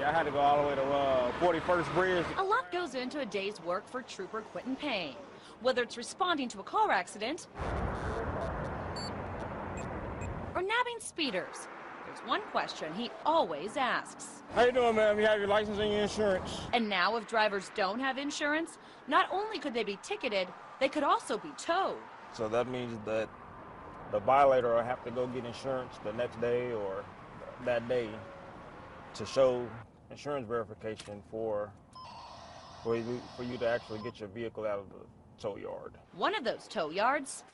Yeah, I had to go all the way to 41st Bridge. A lot goes into a day's work for Trooper Quentin Payne. Whether it's responding to a car accident or nabbing speeders, there's one question he always asks. How you doing, ma'am? You have your license and your insurance? And now if drivers don't have insurance, not only could they be ticketed, they could also be towed. So that means that the violator will have to go get insurance the next day or that day to show insurance verification for you to actually get your vehicle out of the tow yard. One of those tow yards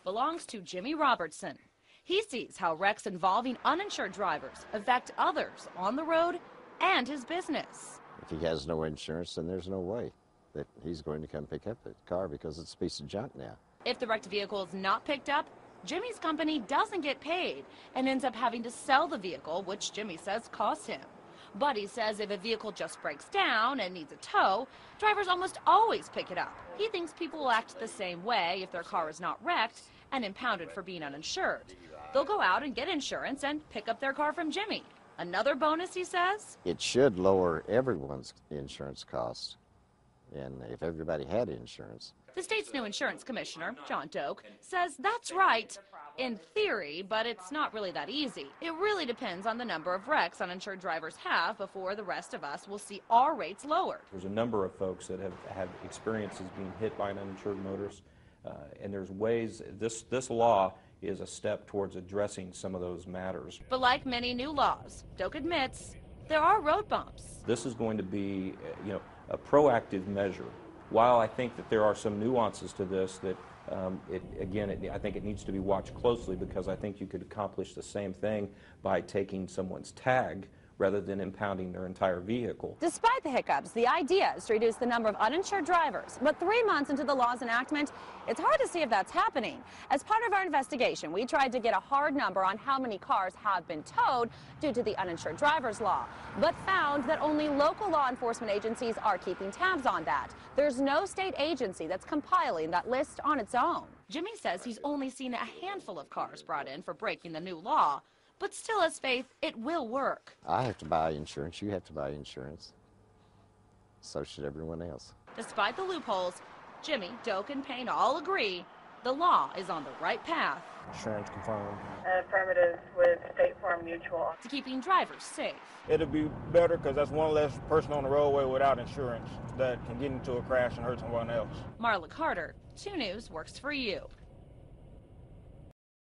belongs to Jimmy Robertson. He sees how wrecks involving uninsured drivers affect others on the road and his business. If he has no insurance, then there's no way that he's going to come pick up the car because it's a piece of junk now. If the wrecked vehicle is not picked up, Jimmy's company doesn't get paid and ends up having to sell the vehicle, which Jimmy says costs him. But he says if a vehicle just breaks down and needs a tow, drivers almost always pick it up. He thinks people will act the same way if their car is not wrecked and impounded for being uninsured. They'll go out and get insurance and pick up their car from Jimmy. Another bonus, he says? It should lower everyone's insurance costs, and if everybody had insurance. The state's new insurance commissioner, John Doak, says that's right in theory, but it's not really that easy. It really depends on the number of wrecks uninsured drivers have before the rest of us will see our rates lowered. There's a number of folks that have had experiences being hit by an uninsured motorist, and there's ways, this law is a step towards addressing some of those matters. But like many new laws, Doak admits there are road bumps. This is going to be, a proactive measure. While I think that there are some nuances to this that, I think it needs to be watched closely, because I think you could accomplish the same thing by taking someone's tag rather than impounding their entire vehicle. Despite the hiccups, the idea is to reduce the number of uninsured drivers. But 3 months into the law's enactment, it's hard to see if that's happening. As part of our investigation, we tried to get a hard number on how many cars have been towed due to the uninsured drivers law, but found that only local law enforcement agencies are keeping tabs on that. There's no state agency that's compiling that list on its own. Jimmy says he's only seen a handful of cars brought in for breaking the new law, but still has faith it will work. I have to buy insurance. You have to buy insurance. So should everyone else. Despite the loopholes, Jimmy, Doak, and Payne all agree the law is on the right path. Insurance confirmed. Affirmative with State Farm Mutual. To keeping drivers safe. It'll be better because that's one less person on the roadway without insurance that can get into a crash and hurt someone else. Marla Carter, 2 News works for you.